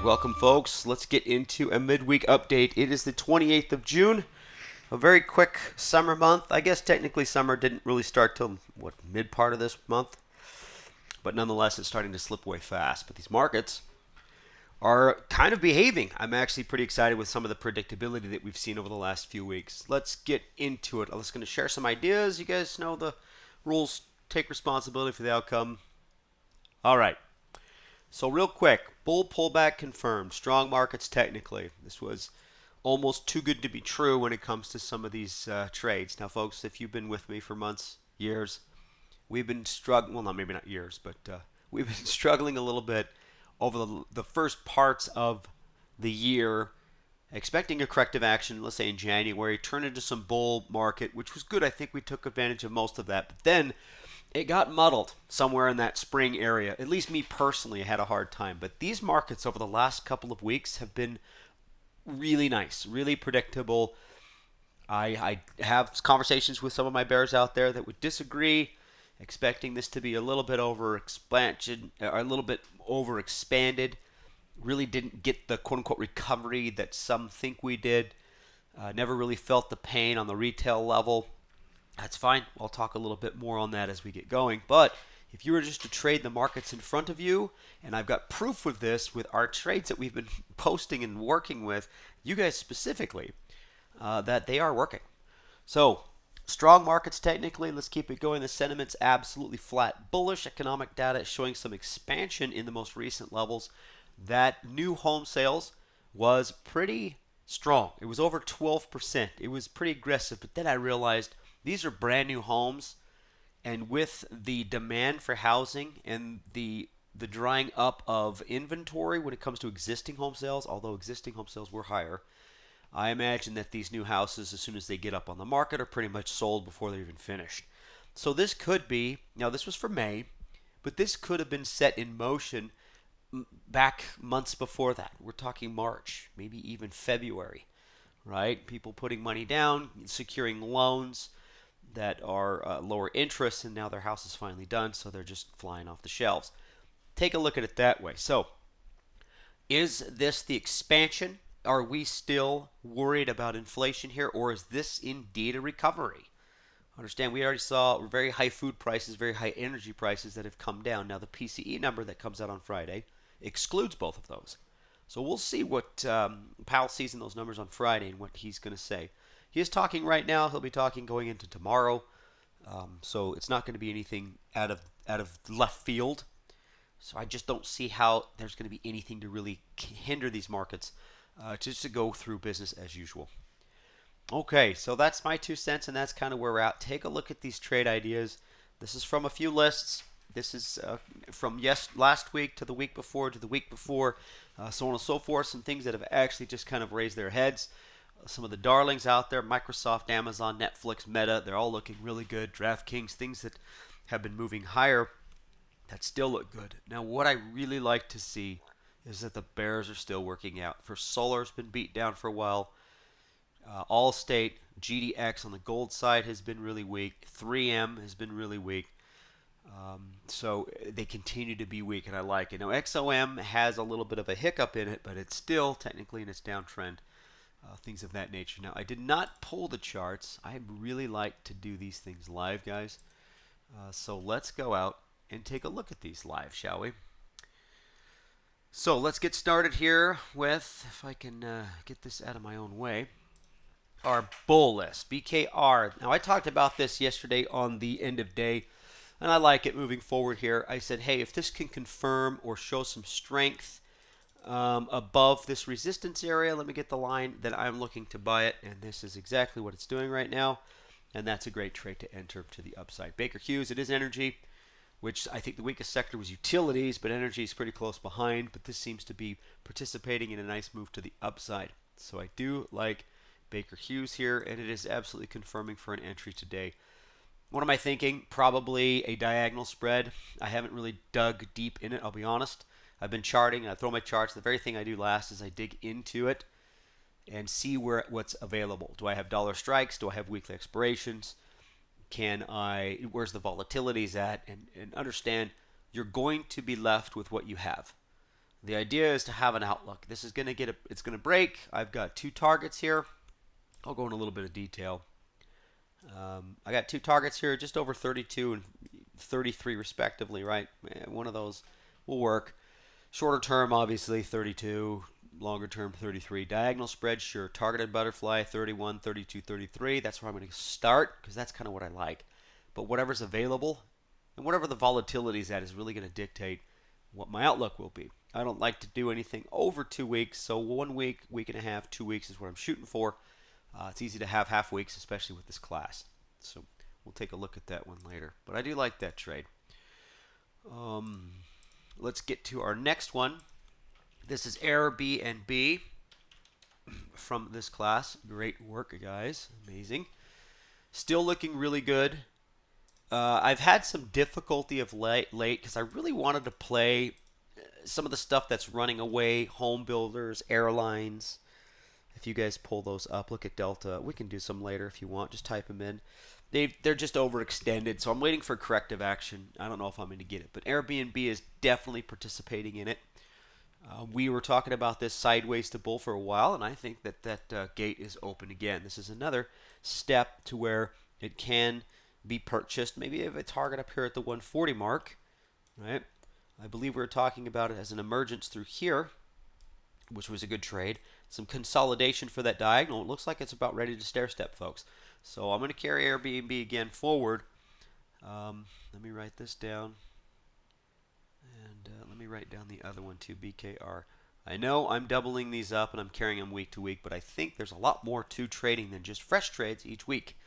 welcome folks. Let's get into a midweek update. It is the 28th of June, a very quick summer month. I guess technically summer didn't really start till, mid part of this month? But nonetheless, it's starting to slip away fast. But these markets are kind of behaving. I'm actually pretty excited with some of the predictability that we've seen over the last few weeks. Let's get into it. I'm just going to share some ideas. You guys know the rules. Take responsibility for the outcome. All right. So real quick, bull pullback confirmed. Strong markets technically. This was almost too good to be true when it comes to some of these trades. Now, folks, if you've been with me for months, years, we've been struggling. Well, maybe not years, but we've been struggling a little bit over the first parts of the year, expecting a corrective action, let's say in January, turn into some bull market, which was good. I think we took advantage of most of that. But then it got muddled somewhere in that spring area. At least me personally had a hard time. But these markets over the last couple of weeks have been really nice, really predictable. I have conversations with some of my bears out there that would disagree, expecting this to be a little bit overexpansion, or a little bit overexpanded. Really didn't get the quote-unquote recovery that some think we did. Never really felt the pain on the retail level. That's fine. I'll talk a little bit more on that as we get going. But if you were just to trade the markets in front of you, and I've got proof of this with our trades that we've been posting and working with, you guys specifically, that they are working. So, strong markets technically. Let's keep it going. The sentiment's absolutely flat bullish. Economic data is showing some expansion in the most recent levels. That new home sales was pretty strong. It was over 12%. It was pretty aggressive. But then I realized these are brand new homes, and with the demand for housing and the drying up of inventory when it comes to existing home sales, although existing home sales were higher, I imagine that these new houses, as soon as they get up on the market, are pretty much sold before they're even finished. So this could be, now this was for May, but this could have been set in motion back months before that. We're talking March, maybe even February, right? People putting money down, securing loans that are lower interest, and now their house is finally done, so they're just flying off the shelves. Take a look at it that way. So, is this the expansion? Are we still worried about inflation here, or is this indeed a recovery? Understand, we already saw very high food prices, very high energy prices that have come down. Now, the PCE number that comes out on Friday excludes both of those. So we'll see what Powell sees in those numbers on Friday and what he's going to say. He is talking right now. He'll be talking going into tomorrow. So it's not going to be anything out of left field. So I just don't see how there's going to be anything to really hinder these markets just to go through business as usual. Okay, so that's my 2 cents, and that's kind of where we're at. Take a look at these trade ideas. This is from a few lists. This is from last week to the week before to the week before, so on and so forth. Some things that have actually just kind of raised their heads. Some of the darlings out there, Microsoft, Amazon, Netflix, Meta, they're all looking really good. DraftKings, things that have been moving higher that still look good. Now, what I really like to see is that the bears are still working out. For Solar's been beat down for a while. Allstate, GDX on the gold side has been really weak. 3M has been really weak. So they continue to be weak, and I like it. Now, XOM has a little bit of a hiccup in it, but it's still technically in its downtrend. Things of that nature. Now, I did not pull the charts. I really like to do these things live, guys. So let's go out and take a look at these live, shall we? So let's get started here with, if I can get this out of my own way, our bull list, BKR. Now, I talked about this yesterday on the end of day, and I like it moving forward here. I said, hey, if this can confirm or show some strength above this resistance area, let me get the line that I'm looking to buy it, and this is exactly what it's doing right now, and that's a great trade to enter to the upside. Baker Hughes, it is energy, which I think the weakest sector was utilities, but energy is pretty close behind, but this seems to be participating in a nice move to the upside. So I do like Baker Hughes here, and it is absolutely confirming for an entry today. What am I thinking? Probably a diagonal spread. I haven't really dug deep in it, I'll be honest. I've been charting, and I throw my charts. The very thing I do last is I dig into it and see what's available. Do I have dollar strikes? Do I have weekly expirations? Where's the volatilities at? And understand you're going to be left with what you have. The idea is to have an outlook. This is going to it's going to break. I've got two targets here. I'll go in a little bit of detail. I got two targets here, just over 32 and 33 respectively, right? One of those will work. Shorter term, obviously, 32. Longer term, 33. Diagonal spread, sure. Targeted butterfly, 31, 32, 33. That's where I'm going to start because that's kind of what I like. But whatever's available and whatever the volatility is at is really going to dictate what my outlook will be. I don't like to do anything over 2 weeks, so 1 week, week and a half, 2 weeks is what I'm shooting for. It's easy to have half weeks, especially with this class. So we'll take a look at that one later. But I do like that trade. Let's get to our next one. This is Airbnb from this class. Great work, guys. Amazing. Still looking really good. I've had some difficulty of late because I really wanted to play some of the stuff that's running away, home builders, airlines. If you guys pull those up, look at Delta. We can do some later if you want. Just type them in. They're just overextended, so I'm waiting for corrective action. I don't know if I'm going to get it, but Airbnb is definitely participating in it. We were talking about this sideways to bull for a while, and I think that gate is open again. This is another step to where it can be purchased. Maybe if a target up here at the 140 mark, right? I believe we were talking about it as an emergence through here, which was a good trade. Some consolidation for that diagonal. It looks like it's about ready to stair step, folks. So I'm going to carry Airbnb again forward. Let me write this down. And let me write down the other one too, BKR. I know I'm doubling these up and I'm carrying them week to week, but I think there's a lot more to trading than just fresh trades each week.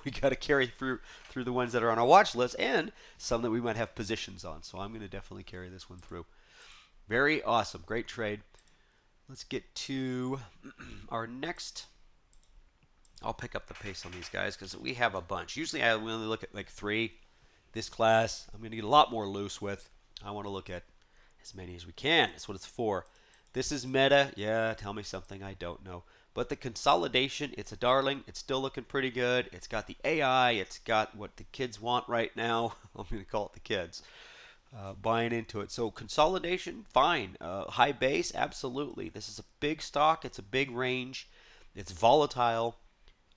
We got to carry through the ones that are on our watch list and some that we might have positions on. So I'm going to definitely carry this one through. Very awesome. Great trade. Let's get to our next. I'll pick up the pace on these guys because we have a bunch. Usually I only look at like 3. This class I'm going to get a lot more loose with. I want to look at as many as we can. That's what it's for. This is meta. Yeah, tell me something I don't know. But the consolidation, it's a darling. It's still looking pretty good. It's got the AI. It's got what the kids want right now. I'm going to call it the kids. Buying into it. So consolidation, fine. High base, absolutely. This is a big stock. It's a big range. It's volatile.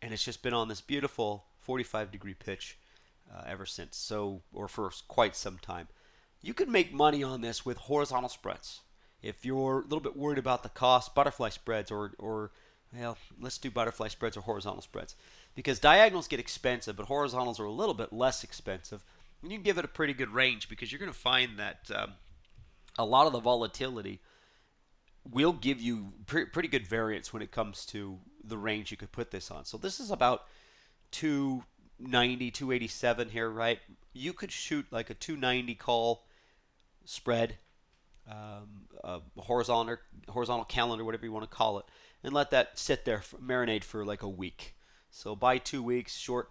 And it's just been on this beautiful 45-degree pitch ever since. So, or for quite some time. You can make money on this with horizontal spreads. If you're a little bit worried about the cost, butterfly spreads or well, let's do butterfly spreads or horizontal spreads. Because diagonals get expensive, but horizontals are a little bit less expensive. And you can give it a pretty good range because you're going to find that a lot of the volatility will give you pretty good variance when it comes to the range you could put this on. So this is about 290, 287 here, right? You could shoot like a 290 call spread, a horizontal calendar, whatever you want to call it, and let that sit there, marinate for like a week. So by 2 weeks, short,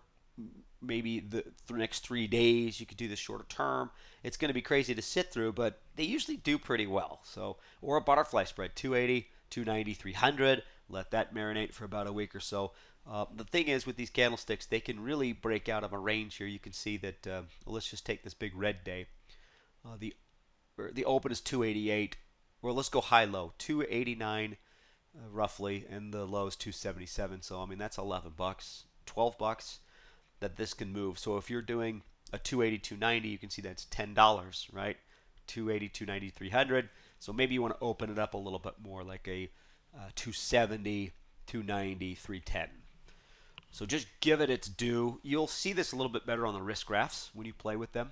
maybe the next 3 days, you could do this shorter term. It's going to be crazy to sit through, but they usually do pretty well. So, or a butterfly spread, 280, 290, 300. Let that marinate for about a week or so. The thing is with these candlesticks, they can really break out of a range here. You can see that, well, let's just take this big red day. The open is 288. Well, let's go high-low, 289 roughly, and the low is 277. So, I mean, that's $11, $12 that this can move. So if you're doing a 280, 290, you can see that's $10, right? 280, 290, 300. So maybe you want to open it up a little bit more, like a 270, 290, 310. So just give it its due. You'll see this a little bit better on the risk graphs when you play with them.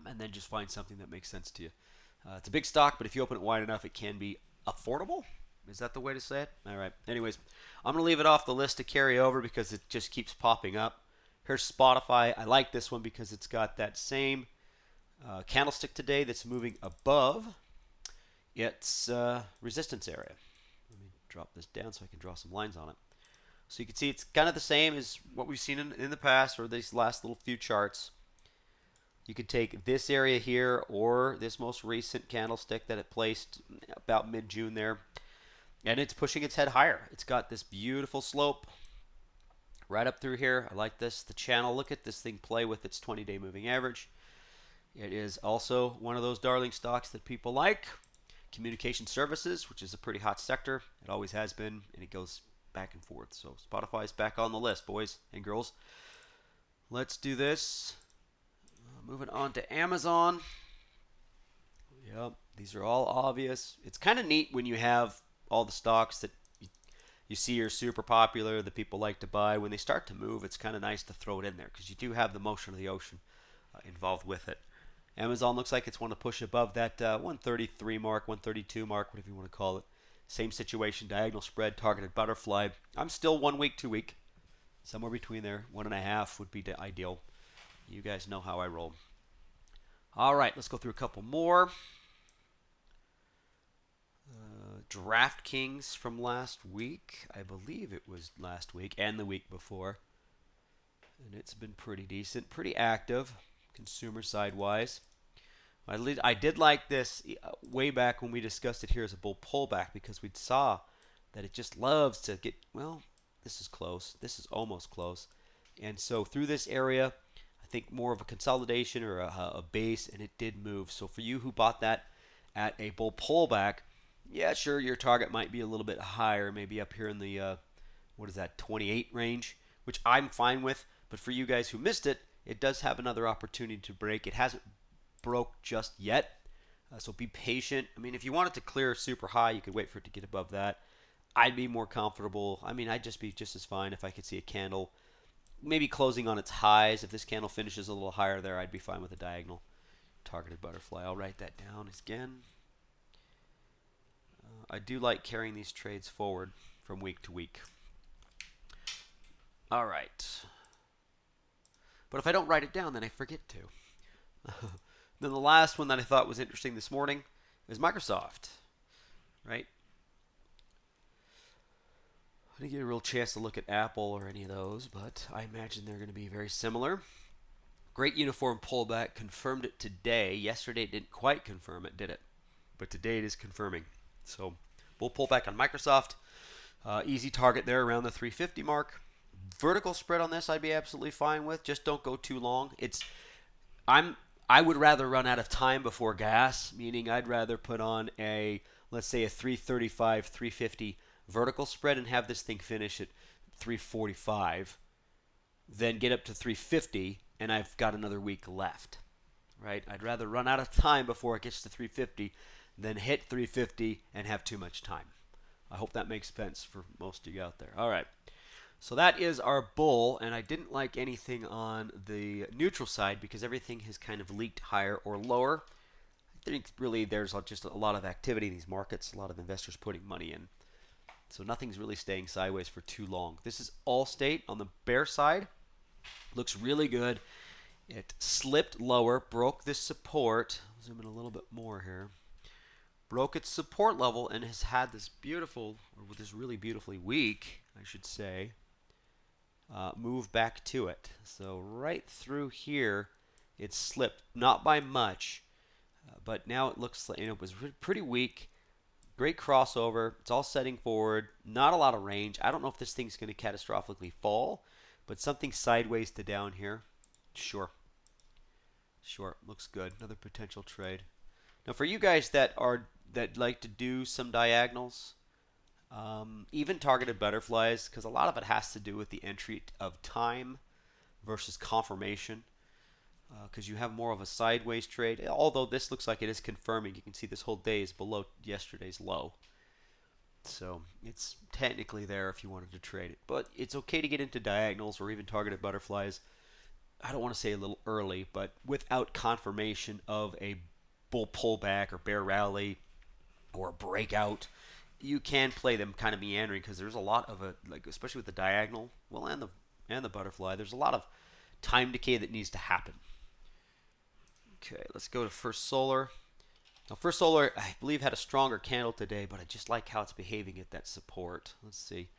And then just find something that makes sense to you. It's a big stock, but if you open it wide enough, it can be affordable. Is that the way to say it? All right. Anyways, I'm going to leave it off the list to carry over because it just keeps popping up. Here's Spotify. I like this one because it's got that same candlestick today that's moving above its resistance area. Let me drop this down so I can draw some lines on it. So you can see it's kind of the same as what we've seen in the past or these last little few charts. You could take this area here or this most recent candlestick that it placed about mid-June there, and it's pushing its head higher. It's got this beautiful slope right up through here. I like this. The channel, look at this thing play with its 20-day moving average. It is also one of those darling stocks that people like. communication services, which is a pretty hot sector. It always has been, and it goes back and forth. So Spotify's back on the list, boys and girls. Let's do this. Moving on to Amazon. Yep, these are all obvious. It's kind of neat when you have all the stocks that you see are super popular, that people like to buy. When they start to move, it's kind of nice to throw it in there because you do have the motion of the ocean involved with it. Amazon looks like it's want to push above that 133 mark, 132 mark, whatever you want to call it. Same situation, diagonal spread, targeted butterfly. I'm still 1 week, 2 week. Somewhere between there. 1.5 would be the ideal. You guys know how I roll. All right, let's go through a couple more. DraftKings from last week. I believe it was last week and the week before. And it's been pretty decent, pretty active, consumer side-wise. I did like this way back when we discussed it here as a bull pullback because we saw that it just loves to get, well, this is close. This is almost close. And so through this area, I think more of a consolidation or a base, and it did move. So for you who bought that at a bull pullback, yeah, sure, your target might be a little bit higher, maybe up here in the, 28 range, which I'm fine with. But for you guys who missed it, it does have another opportunity to break. It hasn't broke just yet, so be patient. I mean, if you want it to clear super high, you could wait for it to get above that. I'd be more comfortable. I mean, I'd just be just as fine if I could see a candle maybe closing on its highs. If this candle finishes a little higher there, I'd be fine with a diagonal targeted butterfly. I'll write that down again. I do like carrying these trades forward from week to week. All right. But if I don't write it down, then I forget to. Then the last one that I thought was interesting this morning is Microsoft, right? I didn't get a real chance to look at Apple or any of those, but I imagine they're going to be very similar. Great uniform pullback, confirmed it today. Yesterday it didn't quite confirm it, did it? But today it is confirming. So bull pullback on Microsoft. Easy target there around the 350 mark. Vertical spread on this I'd be absolutely fine with. Just don't go too long. I would rather run out of time before gas, meaning I'd rather put on let's say a 335, 350 vertical spread and have this thing finish at 345, then get up to 350 and I've got another week left, right? I'd rather run out of time before it gets to 350 than hit 350 and have too much time. I hope that makes sense for most of you out there. All right. So that is our bull, and I didn't like anything on the neutral side because everything has kind of leaked higher or lower. I think really there's just a lot of activity in these markets, a lot of investors putting money in. So nothing's really staying sideways for too long. This is Allstate on the bear side. Looks really good. It slipped lower, broke this support. I'll zoom in a little bit more here. Broke its support level and has had this really beautifully weak, I should say, move back to it. So right through here, it slipped, not by much, but now it looks like it was pretty weak. Great crossover. It's all setting forward. Not a lot of range. I don't know if this thing's going to catastrophically fall, but something sideways to down here. Sure. Looks good. Another potential trade. Now, for you guys that like to do some diagonals, even targeted butterflies, because a lot of it has to do with the entry of time versus confirmation, because you have more of a sideways trade. Although this looks like it is confirming, you can see this whole day is below yesterday's low. So it's technically there if you wanted to trade it. But it's okay to get into diagonals or even targeted butterflies. I don't want to say a little early, but without confirmation of a bull pullback or bear rally or a breakout, you can play them kind of meandering because there's a lot of especially with the diagonal, well, and the butterfly, there's a lot of time decay that needs to happen. Okay, let's go to First Solar. Now, First Solar, I believe, had a stronger candle today, but I just like how it's behaving at that support. Let's see.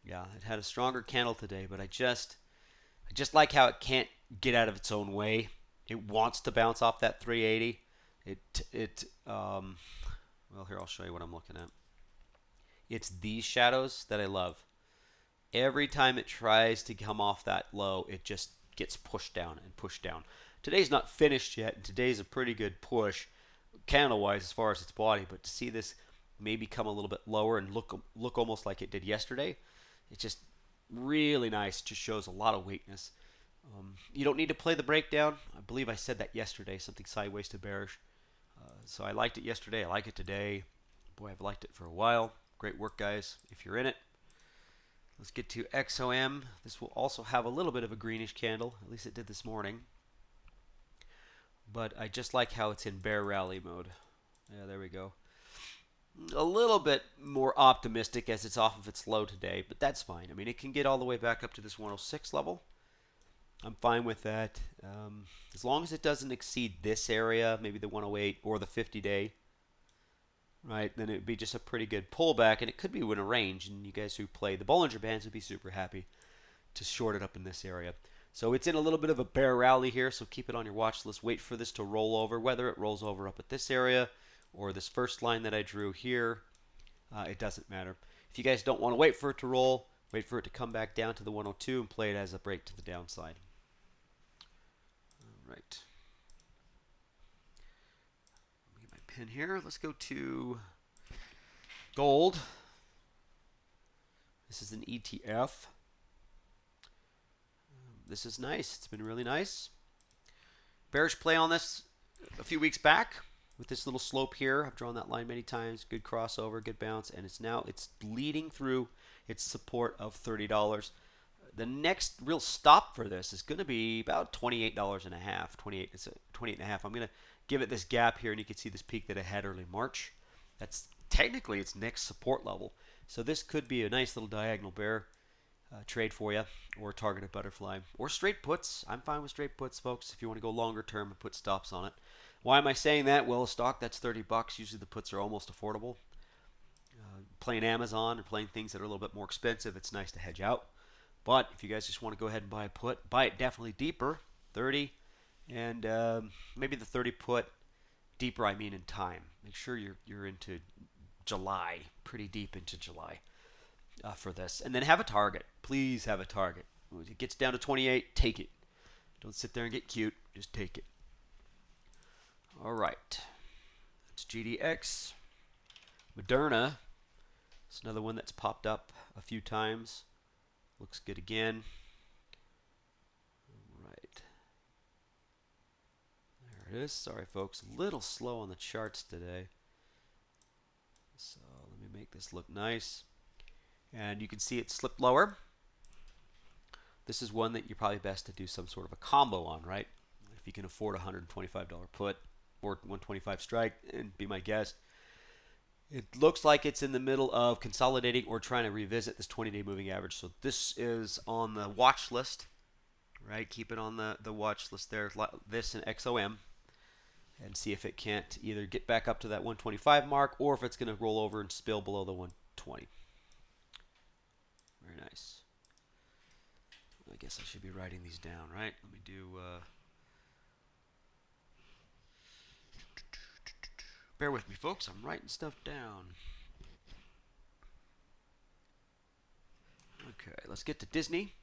Yeah, it had a stronger candle today, but I just like how it can't get out of its own way. It wants to bounce off that 380. Well, here, I'll show you what I'm looking at. It's these shadows that I love. Every time it tries to come off that low, it just gets pushed down and pushed down. Today's not finished yet, and today's a pretty good push. candle-wise as far as its body, but to see this maybe come a little bit lower and look almost like it did yesterday, it's just really nice. Just shows a lot of weakness. You don't need to play the breakdown. I believe I said that yesterday, something sideways to bearish. So I liked it yesterday. I like it today. Boy, I've liked it for a while. Great work, guys, if you're in it. Let's get to XOM. This will also have a little bit of a greenish candle. At least it did this morning. But I just like how it's in bear rally mode. Yeah, there we go. A little bit more optimistic as it's off of its low today, but that's fine. I mean, it can get all the way back up to this 106 level. I'm fine with that. As long as it doesn't exceed this area, maybe the 108 or the 50-day, right, then it would be just a pretty good pullback, and it could be in a range, and you guys who play the Bollinger Bands would be super happy to short it up in this area. So it's in a little bit of a bear rally here, so keep it on your watch list. Wait for this to roll over, whether it rolls over up at this area or this first line that I drew here. It doesn't matter. If you guys don't want to wait for it to roll, wait for it to come back down to the 102 and play it as a break to the downside. All right. Let me get my pen here. Let's go to gold. This is an ETF. This is nice. It's been really nice. Bearish play on this a few weeks back with this little slope here. I've drawn that line many times. Good crossover, good bounce, and it's leading through its support of $30. The next real stop for this is going to be about $28 and a half. 28. It's 28 and a half. I'm going to give it this gap here, and you can see this peak that it had early March. That's technically its next support level. So this could be a nice little diagonal bear trade for you, or targeted butterfly, or straight puts. I'm fine with straight puts, folks, if you want to go longer term and put stops on it. Why am I saying that? Well, a stock that's $30, usually the puts are almost affordable. Playing Amazon or playing things that are a little bit more expensive, it's nice to hedge out. But if you guys just want to go ahead and buy a put, buy it definitely deeper, 30, and maybe the 30 put deeper, I mean in time. Make sure you're into July, pretty deep into July. For this, and then have a target. Please have a target. When it gets down to 28, take it. Don't sit there and get cute. Just take it. All right. That's GDX. Moderna. It's another one that's popped up a few times. Looks good again. All right. There it is. Sorry, folks. A little slow on the charts today. So let me make this look nice. And you can see it slipped lower. This is one that you're probably best to do some sort of a combo on, right? If you can afford a $125 put or 125 strike, and be my guest. It looks like it's in the middle of consolidating or trying to revisit this 20-day moving average. So this is on the watch list, right? Keep it on the watch list there. This and XOM, and see if it can't either get back up to that 125 mark or if it's going to roll over and spill below the 120. Very nice. I guess I should be writing these down, right? Let me do... Bear with me, folks. I'm writing stuff down. Okay, let's get to Disney.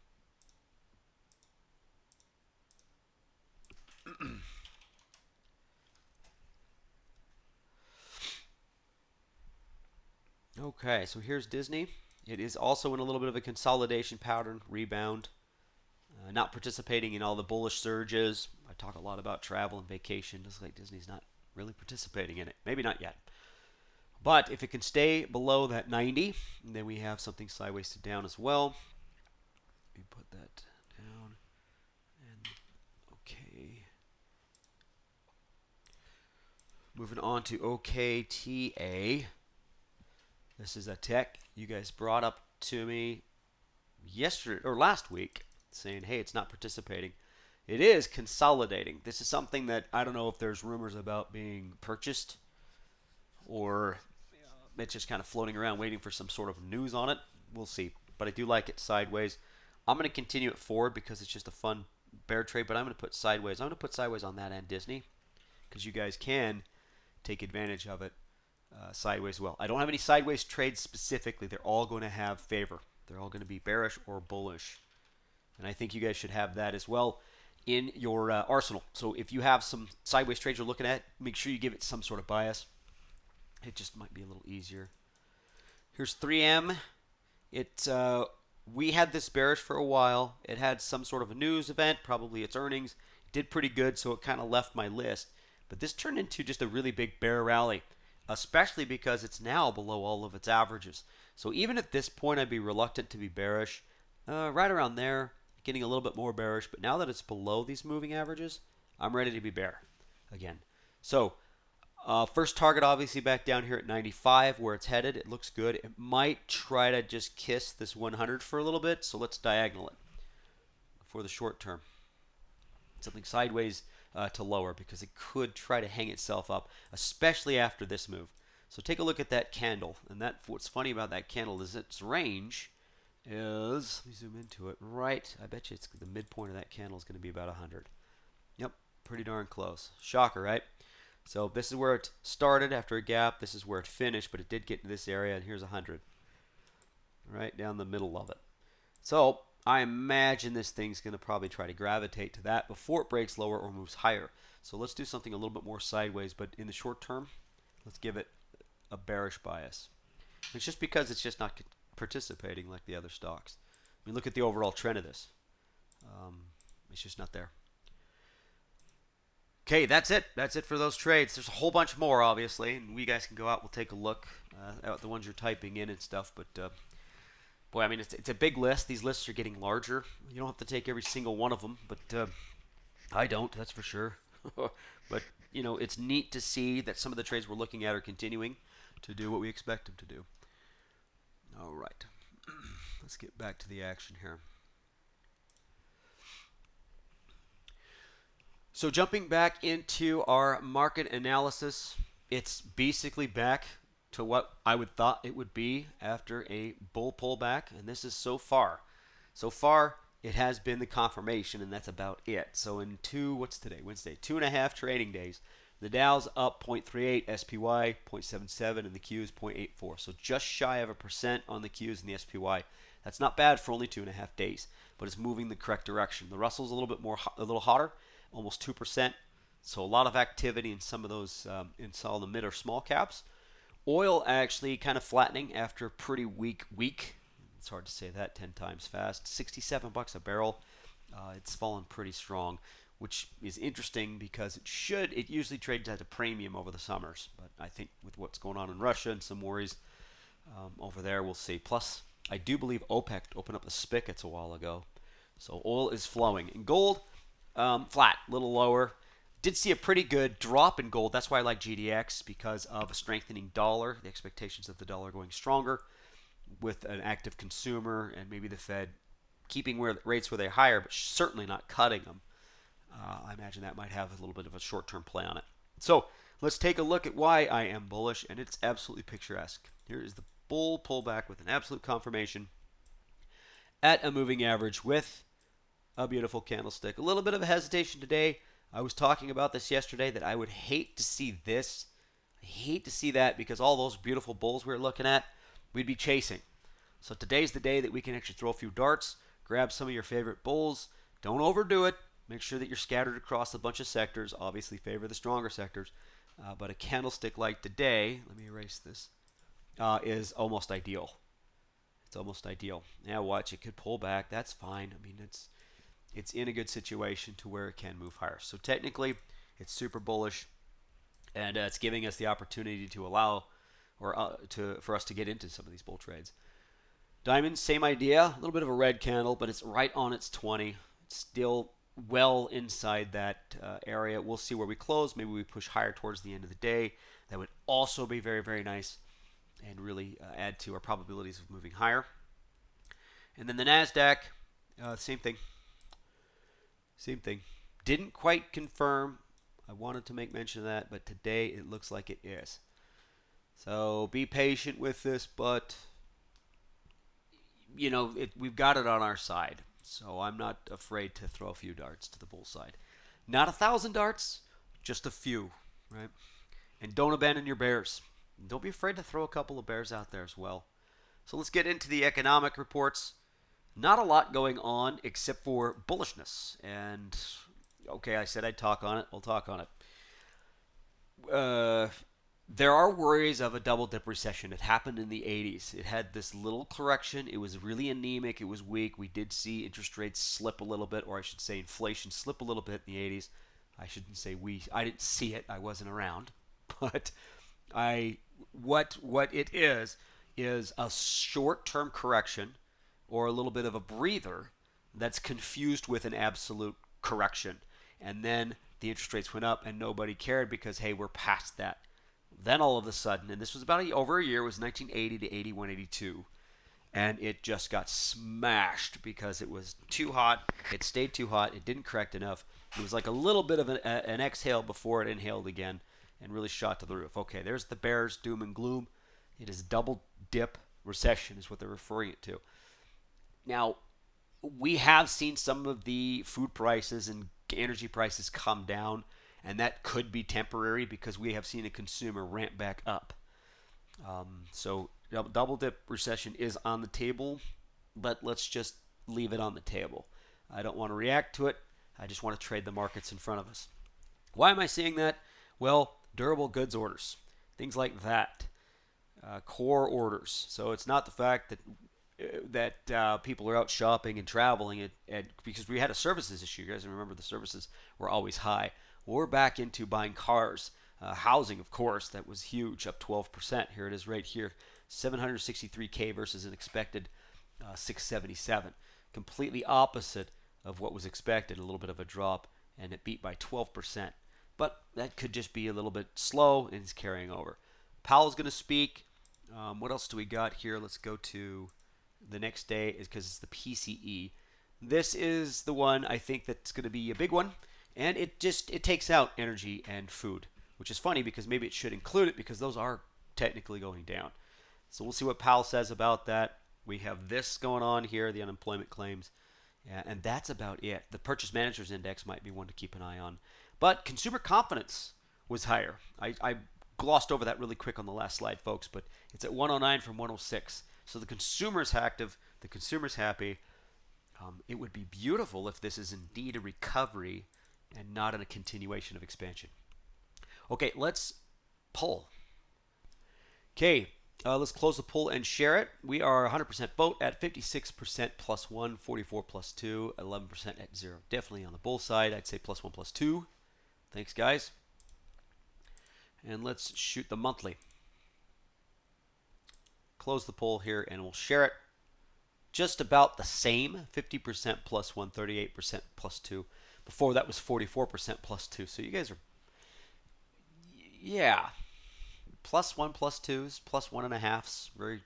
Okay, so here's Disney. It is also in a little bit of a consolidation pattern, rebound. Not participating in all the bullish surges. I talk a lot about travel and vacation. Just like Disney's not really participating in it. Maybe not yet. But if it can stay below that 90, then we have something sideways to down as well. Let me put that down. And okay. Moving on to OKTA. This is a tech you guys brought up to me yesterday or last week, saying, hey, it's not participating. It is consolidating. This is something that I don't know if there's rumors about being purchased or it's just kind of floating around waiting for some sort of news on it. We'll see. But I do like it sideways. I'm going to continue it forward because it's just a fun bear trade, but I'm going to put sideways. I'm going to put sideways on that and Disney because you guys can take advantage of it. Sideways well. I don't have any sideways trades specifically. They're all going to have favor. They're all going to be bearish or bullish. And I think you guys should have that as well. in your arsenal. So if you have some sideways trades you're looking at, make sure you give it some sort of bias. It just might be a little easier. Here's 3M. We had this bearish for a while. It had some sort of a news event, probably its earnings. It did pretty good, so it kind of left my list. But this turned into just a really big bear rally, especially because it's now below all of its averages. So even at this point, I'd be reluctant to be bearish. Right around there, getting a little bit more bearish. But now that it's below these moving averages, I'm ready to be bear again. So first target obviously back down here at 95 where it's headed. It looks good. It might try to just kiss this 100 for a little bit, so let's diagonal it for the short term. Something sideways to lower because it could try to hang itself up, especially after this move. So take a look at that candle, and what's funny about that candle is its range is, let me zoom into it, right, I bet you it's the midpoint of that candle is going to be about 100. Yep, pretty darn close. Shocker, right? So this is where it started after a gap. This is where it finished, but it did get to this area, and here's 100. Right down the middle of it. So I imagine this thing's going to probably try to gravitate to that before it breaks lower or moves higher. So let's do something a little bit more sideways, but in the short term, let's give it a bearish bias. It's just because it's just not participating like the other stocks. I mean, look at the overall trend of this. It's just not there. Okay, that's it. That's it for those trades. There's a whole bunch more, obviously, and we guys can go out. We'll take a look at the ones you're typing in and stuff. But boy, I mean, it's a big list. These lists are getting larger. You don't have to take every single one of them, but I don't. That's for sure. But you know, it's neat to see that some of the trades we're looking at are continuing to do what we expect them to do. All right, let's get back to the action here. So jumping back into our market analysis, it's basically back to what I would thought it would be after a bull pullback, and this is so far. So far, it has been the confirmation, and that's about it. So in what's today? Wednesday, 2.5 trading days. The Dow's up 0.38, SPY 0.77, and the Q's 0.84. So just shy of 1% on the Q's and the SPY. That's not bad for only 2.5 days, but it's moving the correct direction. The Russell's a little hotter, almost 2%. So a lot of activity in some of those in some of the mid or small caps. Oil actually kind of flattening after a pretty weak week. It's hard to say that 10 times fast. $67 a barrel. It's fallen pretty strong, which is interesting because it usually trades at a premium over the summers. But I think with what's going on in Russia and some worries over there, we'll see. Plus, I do believe OPEC opened up the spigots a while ago. So oil is flowing. And gold, flat, a little lower. Did see a pretty good drop in gold. That's why I like GDX, because of a strengthening dollar, the expectations of the dollar going stronger with an active consumer and maybe the Fed keeping rates where they're higher, but certainly not cutting them. I imagine that might have a little bit of a short-term play on it. So let's take a look at why I am bullish, and it's absolutely picturesque. Here is the bull pullback with an absolute confirmation at a moving average with a beautiful candlestick. A little bit of a hesitation today. I was talking about this yesterday that I would hate to see this. I hate to see that because all those beautiful bulls we were looking at, we'd be chasing. So today's the day that we can actually throw a few darts, grab some of your favorite bulls. Don't overdo it. Make sure that you're scattered across a bunch of sectors. Obviously favor the stronger sectors. But a candlestick like today, let me erase this, is almost ideal. It's almost ideal. Now watch, it could pull back. That's fine. I mean, it's in a good situation to where it can move higher. So technically, it's super bullish, and it's giving us the opportunity to allow or for us to get into some of these bull trades. Diamonds, same idea. A little bit of a red candle, but it's right on its 20. It's still well inside that area. We'll see where we close. Maybe we push higher towards the end of the day. That would also be very, very nice and really add to our probabilities of moving higher. And then the NASDAQ, same thing. Same thing. Didn't quite confirm. I wanted to make mention of that, but today it looks like it is. So be patient with this, but you know, we've got it on our side. So I'm not afraid to throw a few darts to the bull side. Not 1,000 darts, just a few, right? And don't abandon your bears. Don't be afraid to throw a couple of bears out there as well. So let's get into the economic reports. Not a lot going on except for bullishness. And Okay, I said I'd talk on it. We'll talk on it. There are worries of a double dip recession. It happened in the 80s. It had this little correction. It was really anemic. It was weak. We did see interest rates slip a little bit, or I should say inflation slip a little bit in the 80s. I shouldn't say we. I didn't see it. I wasn't around. But what it is a short-term correction or a little bit of a breather that's confused with an absolute correction. And then the interest rates went up and nobody cared because, hey, we're past that. Then all of a sudden, and this was about over a year, it was 1980 to 81, 82, and it just got smashed because it was too hot. It stayed too hot. It didn't correct enough. It was like a little bit of an exhale before it inhaled again and really shot to the roof. Okay, there's the bears, doom and gloom. It is double dip recession is what they're referring it to. Now, we have seen some of the food prices and energy prices come down, and that could be temporary because we have seen a consumer ramp back up. So double dip recession is on the table, but let's just leave it on the table. I don't want to react to it. I just want to trade the markets in front of us. Why am I saying that? Well, durable goods orders, things like that, core orders. So it's not the fact that people are out shopping and traveling, because we had a services issue. You guys remember the services were always high. Well, we're back into buying cars. Housing, of course, that was huge, up 12%. Here it is right here, 763K versus an expected 677. Completely opposite of what was expected, a little bit of a drop, and it beat by 12%. But that could just be a little bit slow, and it's carrying over. Powell's going to speak. What else do we got here? Let's go to the next day, is because it's the PCE. This is the one I think that's going to be a big one, and it takes out energy and food, which is funny because maybe it should include it because those are technically going down. So we'll see what Powell says about that. We have this going on here, the unemployment claims, and that's about it. The Purchase Managers Index might be one to keep an eye on. But consumer confidence was higher. I glossed over that really quick on the last slide, folks, but it's at 109 from 106. So the consumer's active, the consumer's happy. It would be beautiful if this is indeed a recovery and not a continuation of expansion. Okay, let's poll. Okay, let's close the poll and share it. We are 100% vote at 56% plus 1, 44 plus 2, 11% at 0. Definitely on the bull side, I'd say plus 1 plus 2. Thanks, guys. And let's shoot the monthly. Close the poll here and we'll share it. Just about the same, 50% plus 1, 38% plus 2. Before that was 44% plus 2. So you guys are, yeah, plus 1 plus 2s, plus 1.5s. Very,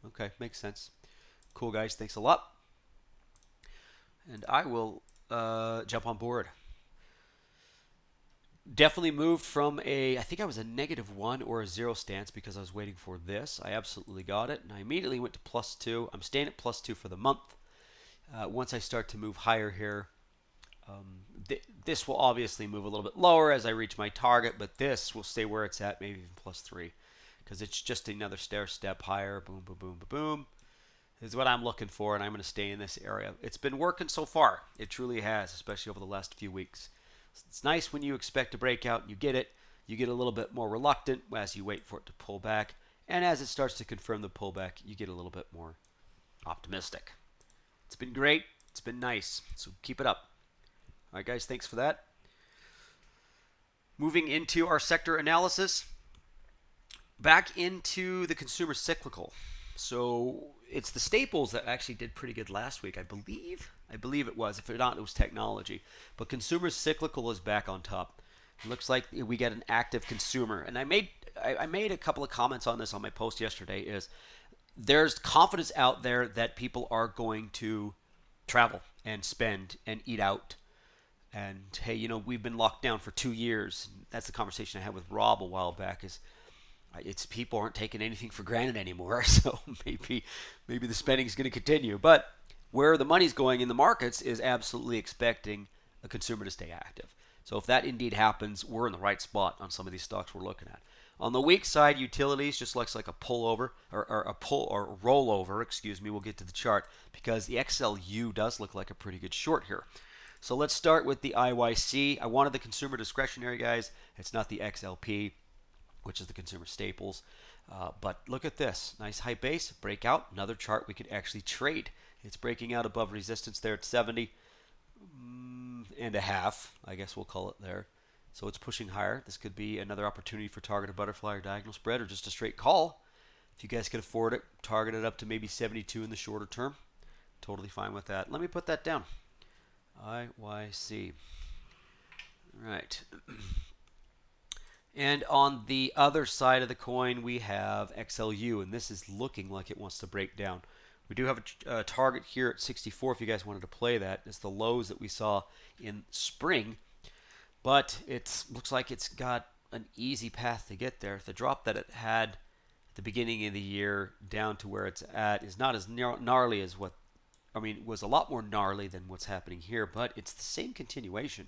okay, makes sense. Cool, guys. Thanks a lot. And I will jump on board. Definitely moved from I think I was a -1 or a 0 stance because I was waiting for this. I absolutely got it, and I immediately went to plus 2. I'm staying at plus 2 for the month. Once I start to move higher here, this will obviously move a little bit lower as I reach my target, but this will stay where it's at, maybe even plus 3, because it's just another stair step higher. Boom, boom, boom, boom, boom. This is what I'm looking for, and I'm going to stay in this area. It's been working so far. It truly has, especially over the last few weeks. It's nice when you expect a breakout and you get it. You get a little bit more reluctant as you wait for it to pull back. And as it starts to confirm the pullback, you get a little bit more optimistic. It's been great. It's been nice. So keep it up. All right, guys, thanks for that. Moving into our sector analysis. Back into the consumer cyclical. So it's the staples that actually did pretty good last week, I believe. I believe it was. If not, it was technology. But consumer cyclical is back on top. It looks like we get an active consumer. And I made a couple of comments on this on my post yesterday. Is there's confidence out there that people are going to travel and spend and eat out. And hey, we've been locked down for 2 years. That's the conversation I had with Rob a while back. It's people aren't taking anything for granted anymore. So maybe the spending is going to continue. But where the money's going in the markets is absolutely expecting a consumer to stay active. So if that indeed happens, we're in the right spot on some of these stocks we're looking at. On the weak side, utilities just looks like a pullover or a rollover. We'll get to the chart because the XLU does look like a pretty good short here. So let's start with the IYC. I wanted the consumer discretionary, guys. It's not the XLP, which is the consumer staples. But look at this. Nice high base, breakout. Another chart we could actually trade. It's breaking out above resistance there at 70 and a half. I guess we'll call it there. So it's pushing higher. This could be another opportunity for targeted butterfly or diagonal spread or just a straight call. If you guys can afford it, target it up to maybe 72 in the shorter term. Totally fine with that. Let me put that down. IYC. All right. And on the other side of the coin, we have XLU, and this is looking like it wants to break down. We do have a target here at 64 if you guys wanted to play that. It's the lows that we saw in spring, but it looks like it's got an easy path to get there. The drop that it had at the beginning of the year down to where it's at is not as gnarly as what, I mean, it was a lot more gnarly than what's happening here, but it's the same continuation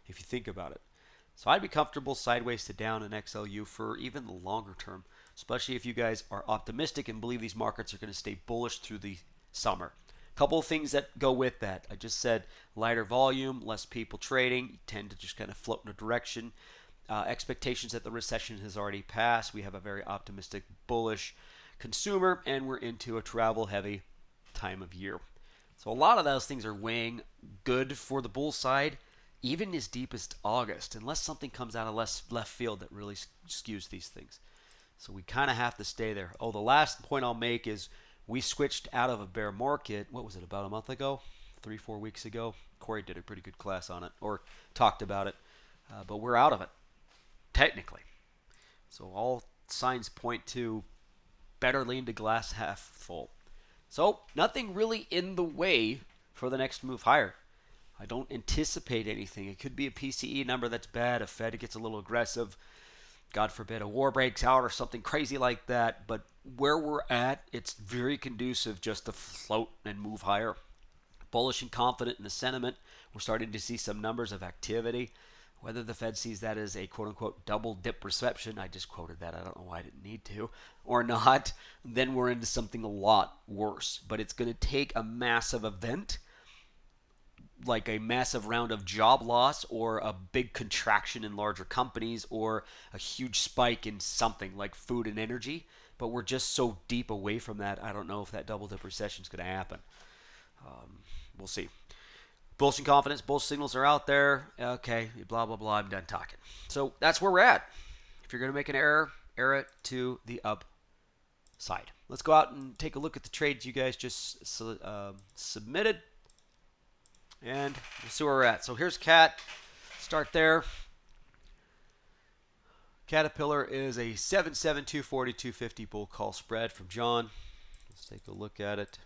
if you think about it. So I'd be comfortable sideways to down in XLU for even the longer term, especially if you guys are optimistic and believe these markets are going to stay bullish through the summer. A couple of things that go with that. I just said lighter volume, less people trading, you tend to just kind of float in a direction. Expectations that the recession has already passed. We have a very optimistic, bullish consumer, and we're into a travel-heavy time of year. So a lot of those things are weighing good for the bull side, even as deep as August, unless something comes out of left field that really skews these things. So we kind of have to stay there. Oh, the last point I'll make is we switched out of a bear market, what was it, about a month ago? 3-4 weeks ago? Corey did a pretty good class on it, or talked about it. But we're out of it, technically. So all signs point to better lean to glass half full. So nothing really in the way for the next move higher. I don't anticipate anything. It could be a PCE number that's bad. A Fed gets a little aggressive. God forbid a war breaks out or something crazy like that. But where we're at, it's very conducive just to float and move higher. Bullish and confident in the sentiment. We're starting to see some numbers of activity. Whether the Fed sees that as a quote-unquote double dip reception, I just quoted that, I don't know why I didn't need to, or not, then we're into something a lot worse. But it's going to take a massive event, like a massive round of job loss or a big contraction in larger companies or a huge spike in something like food and energy. But we're just so deep away from that, I don't know if that double dip recession is going to happen. We'll see. Bullish and confidence, bullish signals are out there. Okay, blah, blah, blah, I'm done talking. So that's where we're at. If you're going to make an error it to the upside. Let's go out and take a look at the trades you guys just submitted. And we'll see where we're at. So here's CAT. Start there. Caterpillar is a 77240-250 bull call spread from John. Let's take a look at it.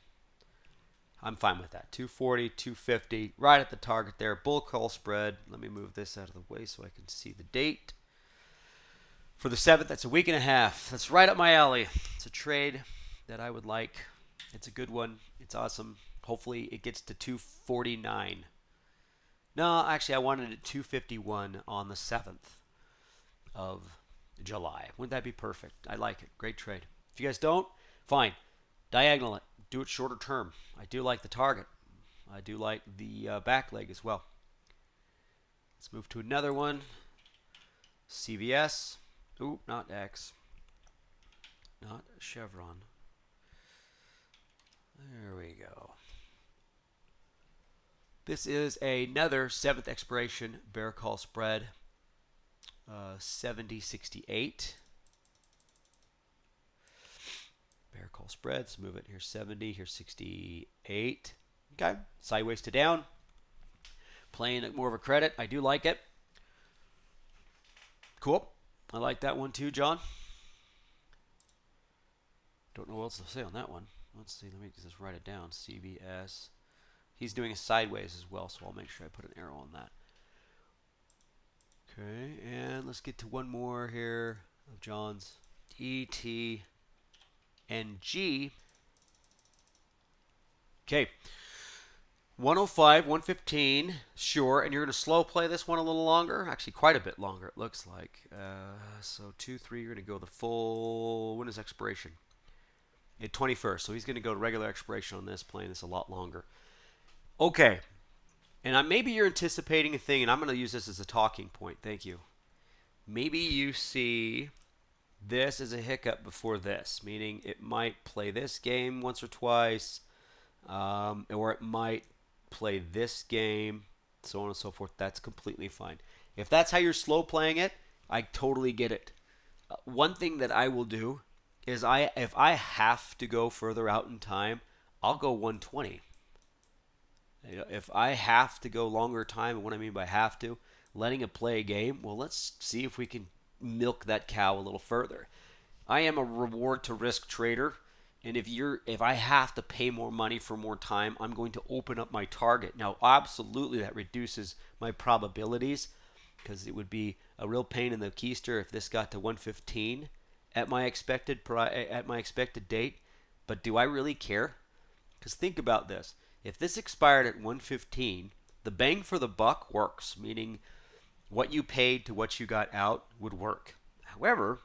I'm fine with that. 240, 250, right at the target there. Bull call spread. Let me move this out of the way so I can see the date. For the 7th, that's a week and a half. That's right up my alley. It's a trade that I would like. It's a good one. It's awesome. Hopefully it gets to 249. No, actually I wanted it 251 on the 7th of July. Wouldn't that be perfect? I like it. Great trade. If you guys don't, fine. Diagonal it. Do it shorter term. I do like the target. I do like the back leg as well. Let's move to another one. CVS. Ooh, not X. Not Chevron. There we go. This is another 7th expiration bear call spread. 70.68. Bear call spreads. Move it. Here's 70. Here's 68. Okay. Sideways to down. Playing more of a credit. I do like it. Cool. I like that one too, John. Don't know what else to say on that one. Let's see. Let me just write it down. CVS. He's doing a sideways as well, so I'll make sure I put an arrow on that. Okay. And let's get to one more here of John's. ET. And G. Okay. 105, 115, sure. And you're going to slow play this one a little longer. Actually, quite a bit longer, it looks like. So 2, 3, you're going to go the full. When is expiration? At 21st. So he's going to go to regular expiration on this, playing this a lot longer. Okay. And maybe you're anticipating a thing, and I'm going to use this as a talking point. Thank you. Maybe you see this as a hiccup before this, meaning it might play this game once or twice, or it might play this game, so on and so forth. That's completely fine. If that's how you're slow playing it, I totally get it. One thing that I will do is if I have to go further out in time, I'll go 120. If I have to go longer time, and what I mean by have to, letting it play a game, well, let's see if we can milk that cow a little further. I am a reward to risk trader, and if I have to pay more money for more time, I'm going to open up my target. Now, absolutely, that reduces my probabilities because it would be a real pain in the keister if this got to 115 at my expected date. But do I really care? Because think about this. If this expired at 115, the bang for the buck works, meaning what you paid to what you got out would work. However,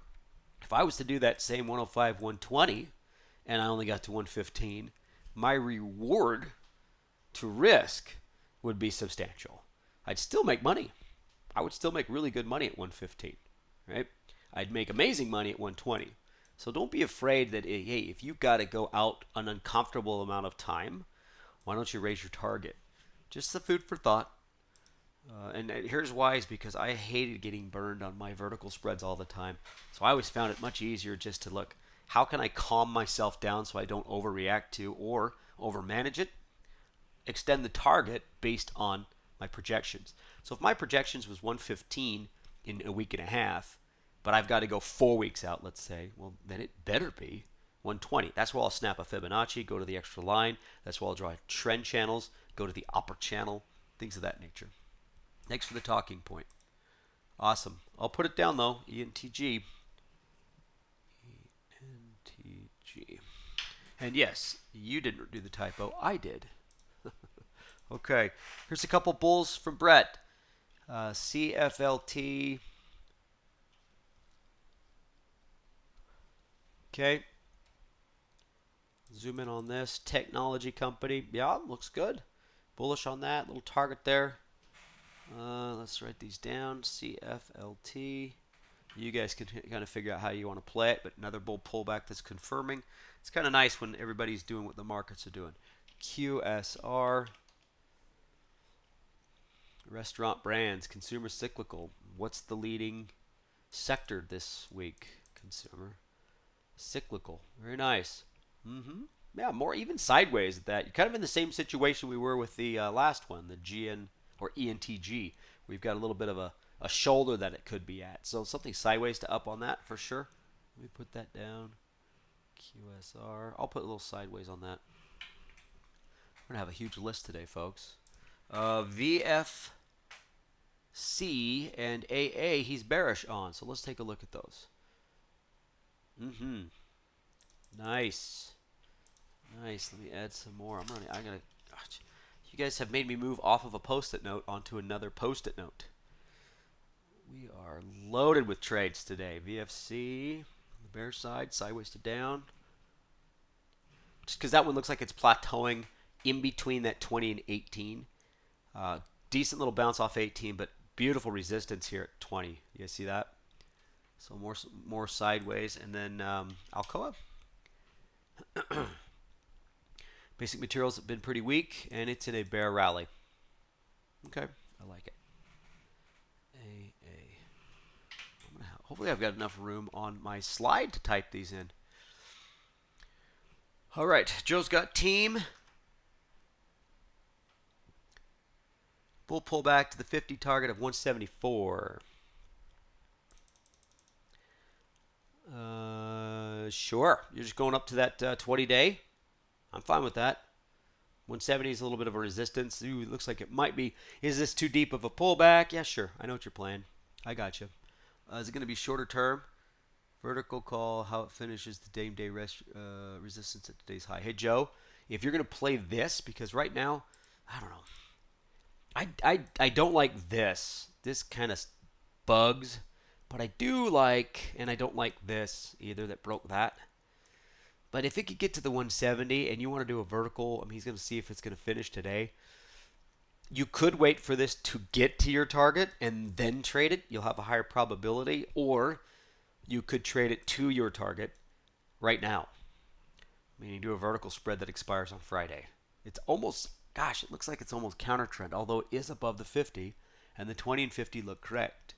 if I was to do that same 105, 120, and I only got to 115, my reward to risk would be substantial. I'd still make money. I would still make really good money at 115, right? I'd make amazing money at 120. So don't be afraid that, hey, if you've got to go out an uncomfortable amount of time, why don't you raise your target? Just the food for thought. And here's why is because I hated getting burned on my vertical spreads all the time. So I always found it much easier just to look, how can I calm myself down so I don't overreact to or overmanage it? Extend the target based on my projections. So if my projections was 115 in a week and a half, but I've got to go 4 weeks out, let's say, well, then it better be 120. That's where I'll snap a Fibonacci, go to the extra line. That's where I'll draw trend channels, go to the upper channel, things of that nature. Thanks for the talking point. Awesome. I'll put it down though. ENTG. ENTG. And yes, you didn't do the typo. I did. Okay. Here's a couple bulls from Brett. CFLT. Okay. Zoom in on this. Technology company. Yeah, looks good. Bullish on that. Little target there. Let's write these down. CFLT. You guys can kind of figure out how you want to play it, but another bull pullback that's confirming. It's kind of nice when everybody's doing what the markets are doing. QSR. Restaurant brands. Consumer cyclical. What's the leading sector this week? Consumer cyclical. Very nice. Yeah, more even sideways at that. You're kind of in the same situation we were with the last one, the GN or ENTG. We've got a little bit of a shoulder that it could be at. So something sideways to up on that for sure. Let me put that down. QSR. I'll put a little sideways on that. We're going to have a huge list today, folks. VFC and AA, he's bearish on. So let's take a look at those. Nice. Nice. Let me add some more. I'm gonna. You guys have made me move off of a post-it note onto another post-it note. We are loaded with trades today. VFC, the bear side, sideways to down. Just because that one looks like it's plateauing in between that 20 and 18. Decent little bounce off 18, but beautiful resistance here at 20. You guys see that? So more sideways, and then Alcoa. Basic materials have been pretty weak, and it's in a bear rally. Okay, I like it. Hopefully I've got enough room on my slide to type these in. All right, Joe's got team. Bull pull back to the 50 target of 174. Sure. You're just going up to that 20-day. I'm fine with that. 170 is a little bit of a resistance. Ooh, it looks like it might be. Is this too deep of a pullback? Yeah, sure. I know what you're playing. I got you. Is it going to be shorter term? Vertical call, how it finishes the day resistance at today's high. Hey, Joe, if you're going to play this, because right now, I don't know. I don't like this. This kind of bugs. But I do like, and I don't like this either that broke that. But if it could get to the 170 and you want to do a vertical, I mean, he's going to see if it's going to finish today. You could wait for this to get to your target and then trade it. You'll have a higher probability. Or you could trade it to your target right now. Meaning do a vertical spread that expires on Friday. It's almost, gosh, it looks like it's almost counter trend, although it is above the 50, and the 20 and 50 look correct.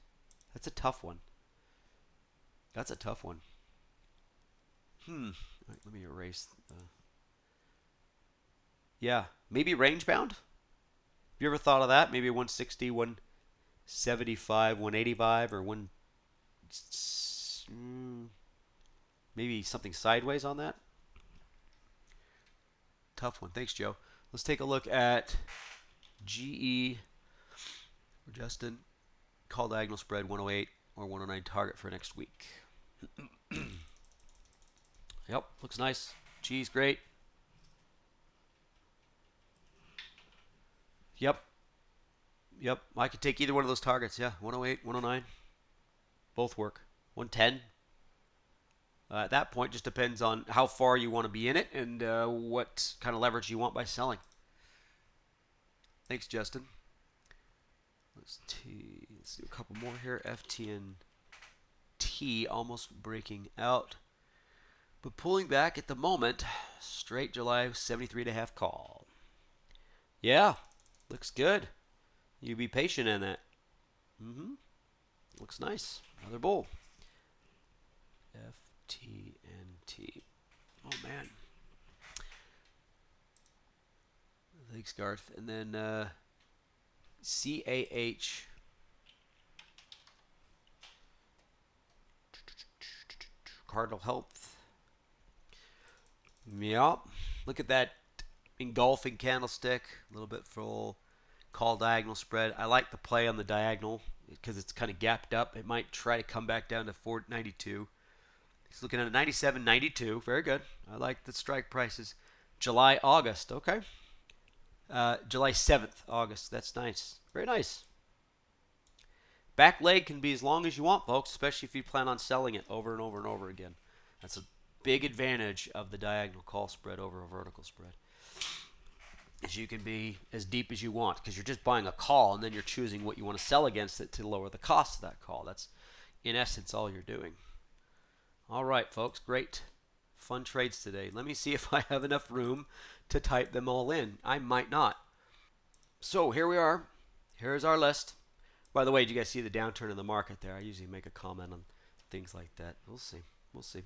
That's a tough one. That's a tough one. Right, let me erase. Yeah, maybe range bound. Have you ever thought of that? Maybe 160, 175, 185, or maybe something sideways on that. Tough one. Thanks, Joe. Let's take a look at GE or Justin. Call diagonal spread 108 or 109 target for next week. Yep, looks nice. G's great. Yep. Yep, I could take either one of those targets. Yeah, 108, 109. Both work. 110. At that point, just depends on how far you want to be in it and what kind of leverage you want by selling. Thanks, Justin. Let's do a couple more here. FTNT almost breaking out, but pulling back at the moment. Straight July 73.5 call. Yeah, looks good. You be patient in that. Looks nice. Another bull. FTNT. Oh man. Thanks, Garth. And then CAH. Cardinal Health. Yep. Look at that engulfing candlestick. A little bit full. Call diagonal spread. I like the play on the diagonal because it's kind of gapped up. It might try to come back down to 492. He's looking at a 97.92. Very good. I like the strike prices. July, August. Okay. July 7th, August. That's nice. Very nice. Back leg can be as long as you want, folks, especially if you plan on selling it over and over and over again. That's a big advantage of the diagonal call spread over a vertical spread. Is you can be as deep as you want because you're just buying a call and then you're choosing what you want to sell against it to lower the cost of that call. That's, in essence, all you're doing. All right, folks. Great. Fun trades today. Let me see if I have enough room to type them all in. I might not. So here we are. Here's our list. By the way, did you guys see the downturn in the market there? I usually make a comment on things like that. We'll see. We'll see.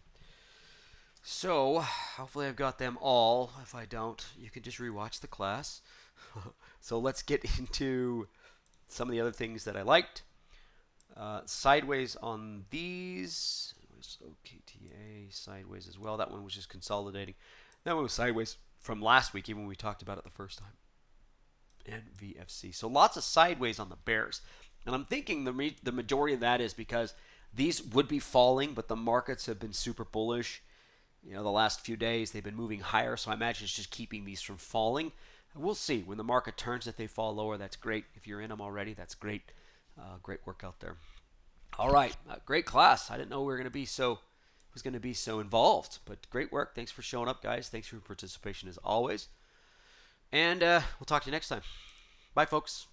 So hopefully I've got them all. If I don't, you can just rewatch the class. So let's get into some of the other things that I liked. Sideways on these. OKTA sideways as well. That one was just consolidating. That one was sideways from last week, even when we talked about it the first time. And VFC. So lots of sideways on the bears. And I'm thinking the majority of that is because these would be falling, but the markets have been super bullish. You know, the last few days they've been moving higher, so I imagine it's just keeping these from falling. And we'll see. When the market turns, if they fall lower, that's great. If you're in them already, that's great. Great work out there. All right, great class. I didn't know we were going to be so involved, but great work. Thanks for showing up, guys. Thanks for your participation as always. And we'll talk to you next time. Bye, folks.